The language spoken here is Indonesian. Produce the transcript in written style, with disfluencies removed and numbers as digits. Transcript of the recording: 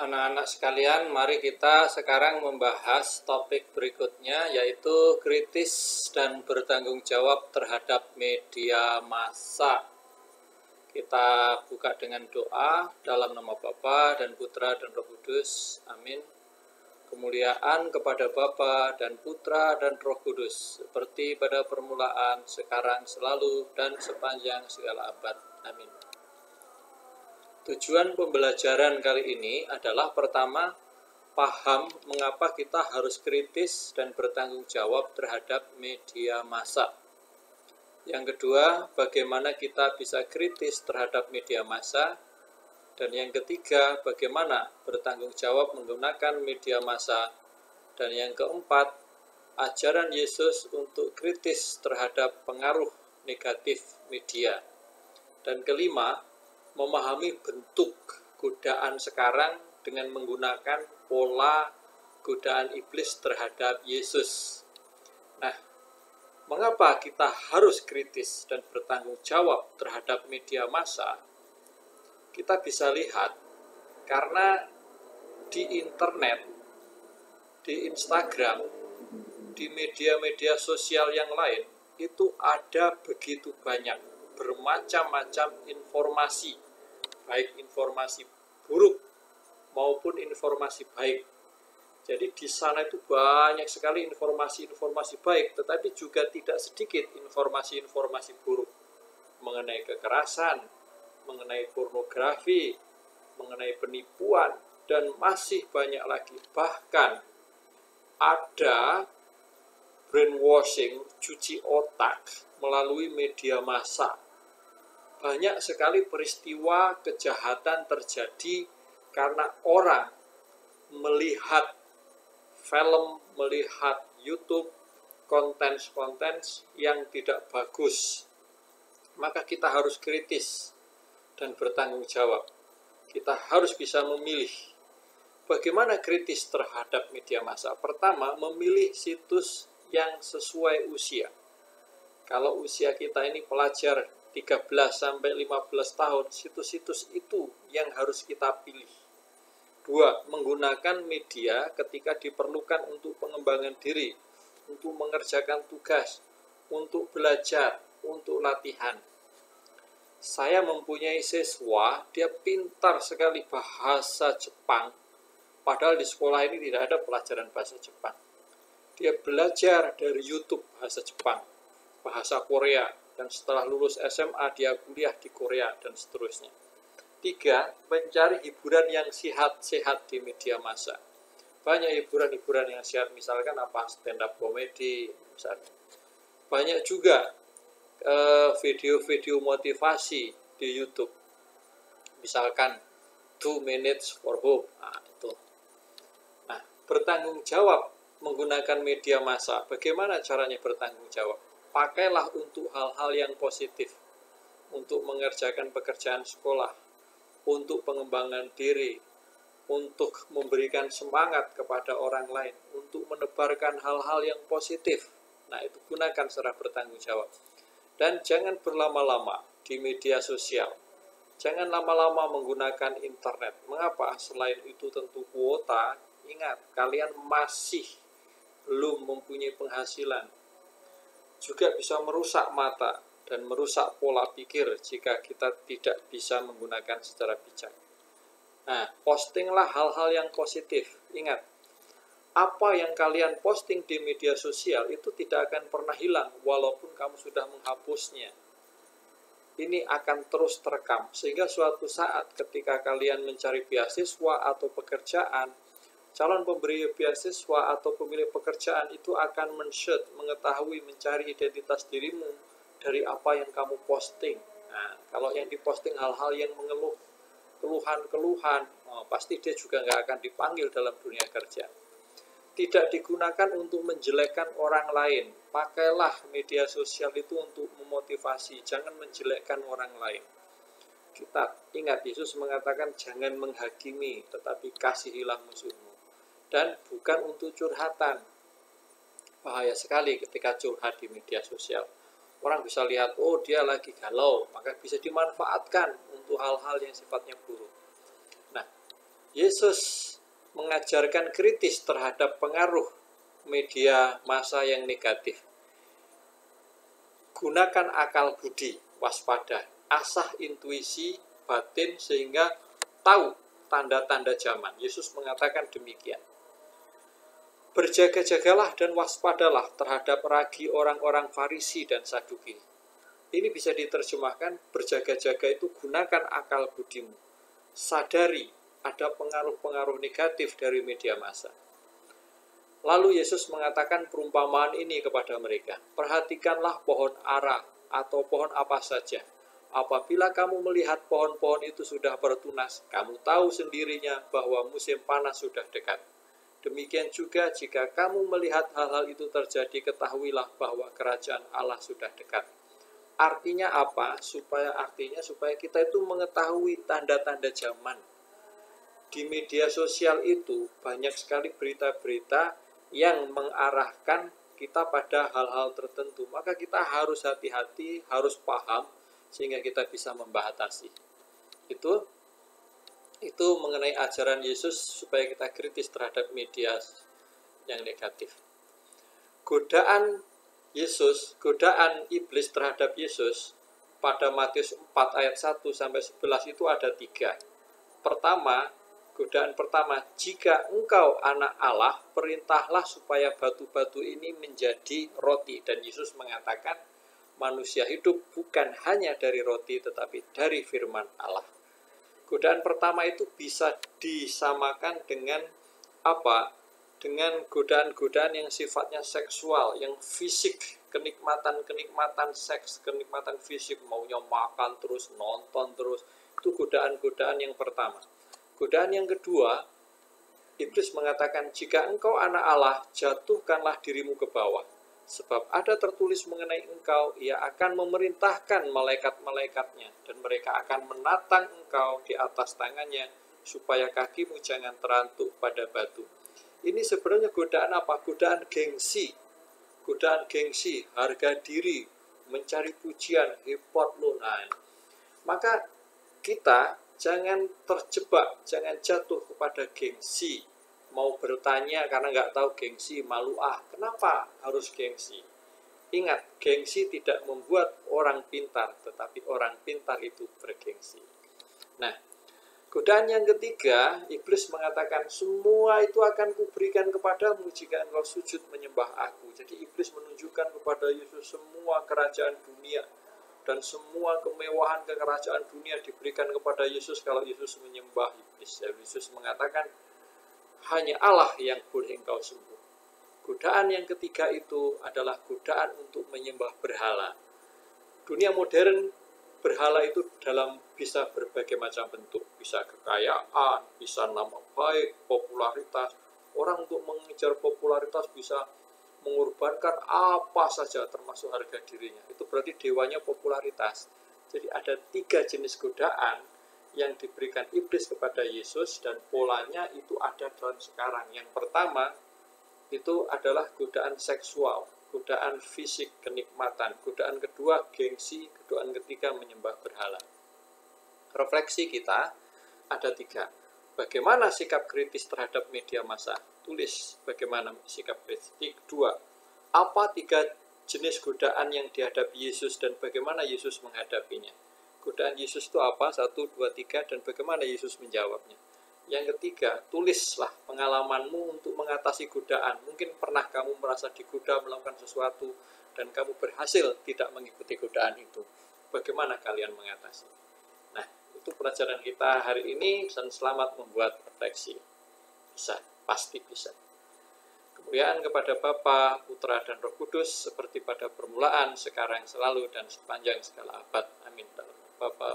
Anak-anak sekalian, mari kita sekarang membahas topik berikutnya, yaitu kritis dan bertanggung jawab terhadap media massa. Kita buka dengan doa dalam nama Bapa dan Putra dan Roh Kudus. Amin. Kemuliaan kepada Bapa dan Putra dan Roh Kudus, seperti pada permulaan, sekarang, selalu, dan sepanjang segala abad. Amin. Tujuan pembelajaran kali ini adalah pertama, paham mengapa kita harus kritis dan bertanggung jawab terhadap media massa. Yang kedua, bagaimana kita bisa kritis terhadap media massa. Dan yang ketiga, bagaimana bertanggung jawab menggunakan media massa. Dan yang keempat, ajaran Yesus untuk kritis terhadap pengaruh negatif media. Dan kelima, memahami bentuk godaan sekarang dengan menggunakan pola godaan iblis terhadap Yesus. Nah, mengapa kita harus kritis dan bertanggung jawab terhadap media massa? Kita bisa lihat karena di internet, di Instagram, di media-media sosial yang lain, itu ada begitu banyak bermacam-macam informasi, baik informasi buruk maupun informasi baik. Jadi di sana itu banyak sekali informasi-informasi baik, tetapi juga tidak sedikit informasi-informasi buruk mengenai kekerasan, mengenai pornografi, mengenai penipuan, dan masih banyak lagi. Bahkan ada brainwashing, cuci otak melalui media massa. Banyak sekali peristiwa kejahatan terjadi karena orang melihat film, melihat YouTube, konten-konten yang tidak bagus. Maka kita harus kritis dan bertanggung jawab. Kita harus bisa memilih. Bagaimana kritis terhadap media massa? Pertama, memilih situs yang sesuai usia. Kalau usia kita ini pelajar 13-15 tahun, situs-situs itu yang harus kita pilih. 2. Menggunakan media ketika diperlukan untuk pengembangan diri, untuk mengerjakan tugas, untuk belajar, untuk latihan. Saya mempunyai siswa, dia pintar sekali bahasa Jepang, padahal di sekolah ini tidak ada pelajaran bahasa Jepang. Dia belajar dari YouTube bahasa Jepang, bahasa Korea, dan setelah lulus SMA dia kuliah di Korea, dan seterusnya. 3. Mencari hiburan yang sehat-sehat di media massa. Banyak hiburan-hiburan yang sehat, misalkan stand-up comedy, misalnya. Banyak juga video-video motivasi di YouTube, misalkan 2 minutes for hope. Itu. Nah, bertanggung jawab menggunakan media massa. Bagaimana caranya bertanggung jawab? Pakailah untuk hal-hal yang positif, untuk mengerjakan pekerjaan sekolah, untuk pengembangan diri, untuk memberikan semangat kepada orang lain, untuk menebarkan hal-hal yang positif. Nah, itu gunakan secara bertanggung jawab. Dan jangan berlama-lama di media sosial. Jangan lama-lama menggunakan internet. Mengapa? Selain itu tentu kuota. Ingat, kalian masih belum mempunyai penghasilan. Juga bisa merusak mata dan merusak pola pikir jika kita tidak bisa menggunakan secara bijak. Nah, postinglah hal-hal yang positif. Ingat, apa yang kalian posting di media sosial itu tidak akan pernah hilang walaupun kamu sudah menghapusnya. Ini akan terus terekam, sehingga suatu saat ketika kalian mencari beasiswa atau pekerjaan, calon pemberi beasiswa atau pemilik pekerjaan itu akan mengetahui, mencari identitas dirimu dari apa yang kamu posting. Nah, kalau yang diposting hal-hal yang mengeluh, keluhan-keluhan, pasti dia juga nggak akan dipanggil dalam dunia kerja. Tidak digunakan untuk menjelekkan orang lain. Pakailah media sosial itu untuk memotivasi, jangan menjelekkan orang lain. Kita ingat, Yesus mengatakan jangan menghakimi, tetapi kasihilah musuhmu. Dan bukan untuk curhatan. Bahaya sekali ketika curhat di media sosial. Orang bisa lihat, oh dia lagi galau, maka bisa dimanfaatkan untuk hal-hal yang sifatnya buruk. Nah, Yesus mengajarkan kritis terhadap pengaruh media massa yang negatif. Gunakan akal budi, waspada, asah intuisi batin sehingga tahu tanda-tanda zaman. Yesus mengatakan demikian. Berjaga-jagalah dan waspadalah terhadap ragi orang-orang Farisi dan Saduki. Ini bisa diterjemahkan, berjaga-jaga itu gunakan akal budimu. Sadari ada pengaruh-pengaruh negatif dari media massa. Lalu Yesus mengatakan perumpamaan ini kepada mereka. Perhatikanlah pohon ara atau pohon apa saja. Apabila kamu melihat pohon-pohon itu sudah bertunas, kamu tahu sendirinya bahwa musim panas sudah dekat. Demikian juga jika kamu melihat hal-hal itu terjadi, ketahuilah bahwa kerajaan Allah sudah dekat. Artinya apa? Supaya kita itu mengetahui tanda-tanda zaman. Di media sosial itu banyak sekali berita-berita yang mengarahkan kita pada hal-hal tertentu. Maka kita harus hati-hati, harus paham sehingga kita bisa membatasi. Itu mengenai ajaran Yesus supaya kita kritis terhadap media yang negatif. Godaan iblis terhadap Yesus pada Matius 4 ayat 1 sampai 11 itu ada 3. Godaan pertama, jika engkau anak Allah, perintahlah supaya batu-batu ini menjadi roti. Dan Yesus mengatakan, manusia hidup bukan hanya dari roti, tetapi dari firman Allah. Godaan pertama itu bisa disamakan dengan apa? Dengan godaan-godaan yang sifatnya seksual, yang fisik, kenikmatan seks, kenikmatan fisik, maunya makan terus, nonton terus. Itu godaan-godaan yang pertama. Godaan yang kedua, iblis mengatakan, jika engkau anak Allah, jatuhkanlah dirimu ke bawah. Sebab ada tertulis mengenai engkau, ia akan memerintahkan malaikat-malaikatnya, dan mereka akan menatang engkau di atas tangannya, supaya kakimu jangan terantuk pada batu. Ini sebenarnya godaan apa? Godaan gengsi, harga diri, mencari pujian, hebat lo. Maka kita jangan terjebak, jangan jatuh kepada gengsi. Mau bertanya karena nggak tahu gengsi, malu kenapa harus gengsi? Ingat, gengsi tidak membuat orang pintar, tetapi orang pintar itu bergengsi. Nah, godaan yang ketiga, iblis mengatakan, semua itu akan kuberikan kepadamu jika engkau sujud menyembah aku. Jadi iblis menunjukkan kepada Yesus semua kerajaan dunia dan semua kemewahan kerajaan dunia diberikan kepada Yesus kalau Yesus menyembah iblis. Yesus mengatakan, hanya Allah yang boleh engkau sembah. Godaan yang ketiga itu adalah godaan untuk menyembah berhala. Dunia modern, berhala itu bisa berbagai macam bentuk. Bisa kekayaan, bisa nama baik, popularitas. Orang untuk mengejar popularitas bisa mengorbankan apa saja termasuk harga dirinya. Itu berarti dewanya popularitas. Jadi ada 3 jenis godaan yang diberikan iblis kepada Yesus, dan polanya itu ada dalam sekarang. Yang pertama itu adalah godaan seksual, godaan fisik, kenikmatan. Godaan kedua gengsi, godaan ketiga menyembah berhala. Refleksi kita ada 3. Bagaimana sikap kritis terhadap media massa? Tulis bagaimana sikap kritis. 2. Apa 3 jenis godaan yang dihadapi Yesus dan bagaimana Yesus menghadapinya? Godaan Yesus itu apa? 1, 2, 3, dan bagaimana Yesus menjawabnya. Yang ketiga, tulislah pengalamanmu untuk mengatasi godaan. Mungkin pernah kamu merasa digoda melakukan sesuatu dan kamu berhasil tidak mengikuti godaan itu. Bagaimana kalian mengatasi? Nah, itu pelajaran kita hari ini, dan selamat membuat refleksi. Bisa, pasti bisa. Kemuliaan kepada Bapa, Putra, dan Roh Kudus, seperti pada permulaan, sekarang, selalu, dan sepanjang segala abad. Amin. Bapa,